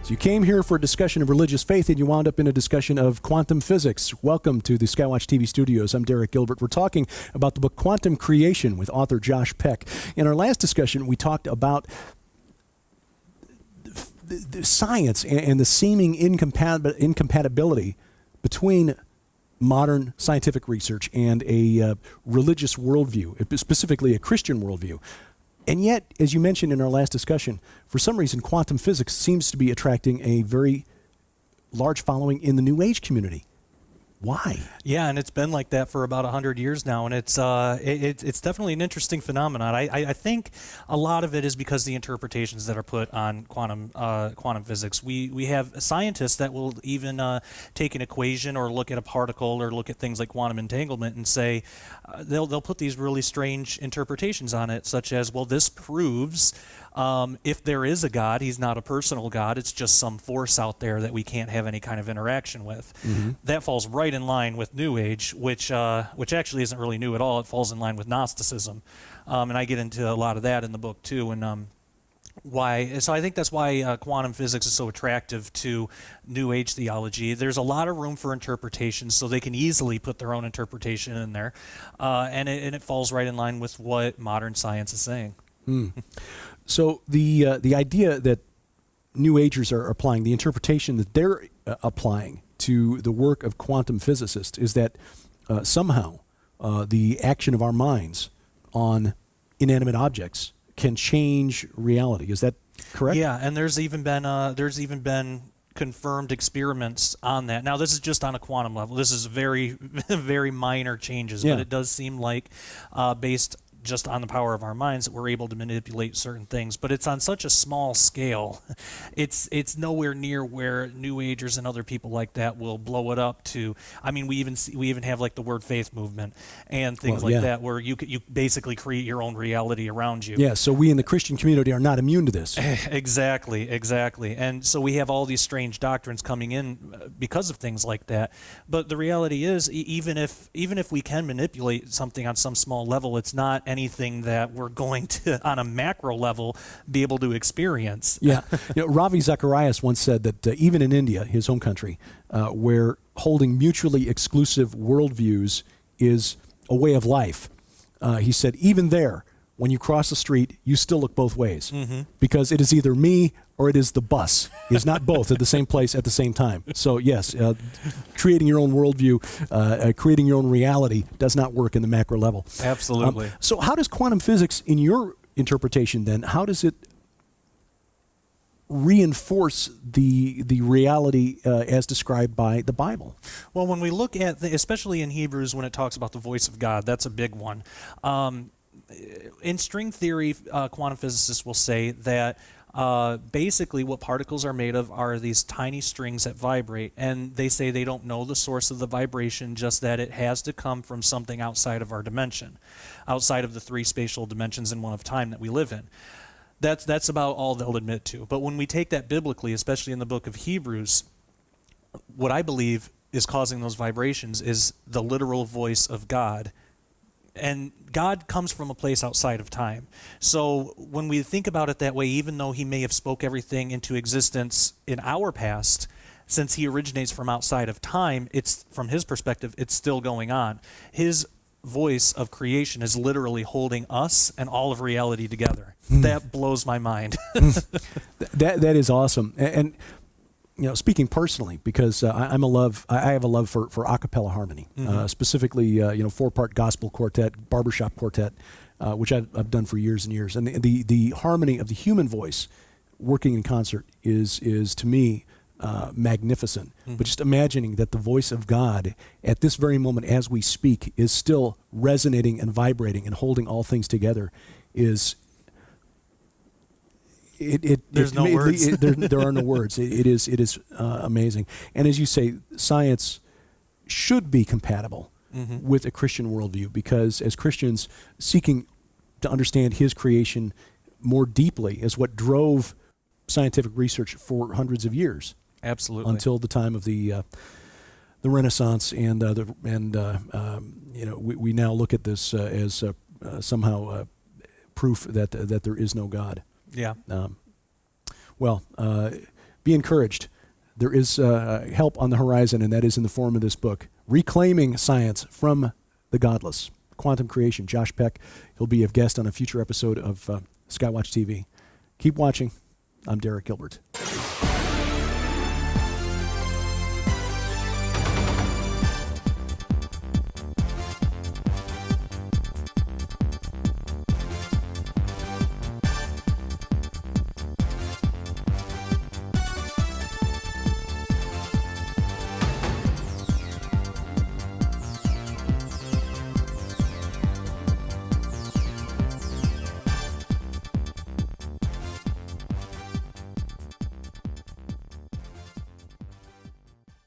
So you came here for a discussion of religious faith, and you wound up in a discussion of quantum physics. Welcome to the Skywatch TV studios. I'm Derek Gilbert. We're talking about the book Quantum Creation with author Josh Peck. In our last discussion, we talked about the science and the seeming incompatibility between modern scientific research and a religious worldview, specifically a Christian worldview. And yet, as you mentioned in our last discussion, for some reason, quantum physics seems to be attracting a very large following in the New Age community. Why? Yeah, and it's been like that for about 100 years now, and it's definitely an interesting phenomenon. I think a lot of it is because the interpretations that are put on quantum physics. We have scientists that will even take an equation or look at a particle or look at things like quantum entanglement and say they'll put these really strange interpretations on it, such as, well, this proves if there is a God, he's not a personal God. It's just some force out there that we can't have any kind of interaction with. Mm-hmm. That falls right in line with New Age, which actually isn't really new at all. It falls in line with Gnosticism, and I get into a lot of that in the book too. And why? So I think that's why quantum physics is so attractive to New Age theology. There's a lot of room for interpretation, so they can easily put their own interpretation in there, and it falls right in line with what modern science is saying. Mm. So the idea that New Agers are applying, the interpretation that they're applying to the work of quantum physicists is that somehow the action of our minds on inanimate objects can change reality. Is that correct? Yeah, and there's even been confirmed experiments on that. Now, this is just on a quantum level. This is very, very minor changes, but it does seem like based just on the power of our minds that we're able to manipulate certain things, but it's on such a small scale. It's nowhere near where New Agers and other people like that will blow it up to. I mean, we even have like the Word Faith movement and things that, where you basically create your own reality around you. Yeah. So we in the Christian community are not immune to this. Exactly. And so we have all these strange doctrines coming in because of things like that. But the reality is, even if we can manipulate something on some small level, it's not anything that we're going to, on a macro level, be able to experience. Yeah. Ravi Zacharias once said that even in India, his home country, where holding mutually exclusive worldviews is a way of life, he said, even there, when you cross the street, you still look both ways, because it is either me or it is the bus. It's not both at the same place at the same time. So yes, creating your own worldview, creating your own reality does not work in the macro level. Absolutely. So how does quantum physics, in your interpretation then, how does it reinforce the reality as described by the Bible? Well, when we look at, especially in Hebrews when it talks about the voice of God, that's a big one. In string theory, quantum physicists will say that basically what particles are made of are these tiny strings that vibrate, and they say they don't know the source of the vibration, just that it has to come from something outside of our dimension, outside of the three spatial dimensions and one of time that we live in. That's about all they'll admit to. But when we take that biblically, especially in the book of Hebrews, what I believe is causing those vibrations is the literal voice of God. And God comes from a place outside of time. So when we think about it that way, even though he may have spoke everything into existence in our past, since he originates from outside of time, it's, from his perspective, it's still going on. His voice of creation is literally holding us and all of reality together. That blows my mind. That is awesome. And speaking personally, because I have a love for a cappella harmony, specifically, 4-part gospel quartet, barbershop quartet, which I've done for years and years. And the harmony of the human voice working in concert is to me magnificent. But just imagining that the voice of God at this very moment as we speak is still resonating and vibrating and holding all things together is... There's no words. There are no words. It is amazing. And as you say, science should be compatible with a Christian worldview, because as Christians, seeking to understand his creation more deeply is what drove scientific research for hundreds of years. Absolutely. Until the time of the Renaissance, and we now look at this as somehow proof that there is no God. Yeah. be encouraged. There is help on the horizon, and that is in the form of this book, Reclaiming Science from the Godless. Quantum Creation. Josh Peck, he'll be a guest on a future episode of Skywatch TV. Keep watching. I'm Derek Gilbert.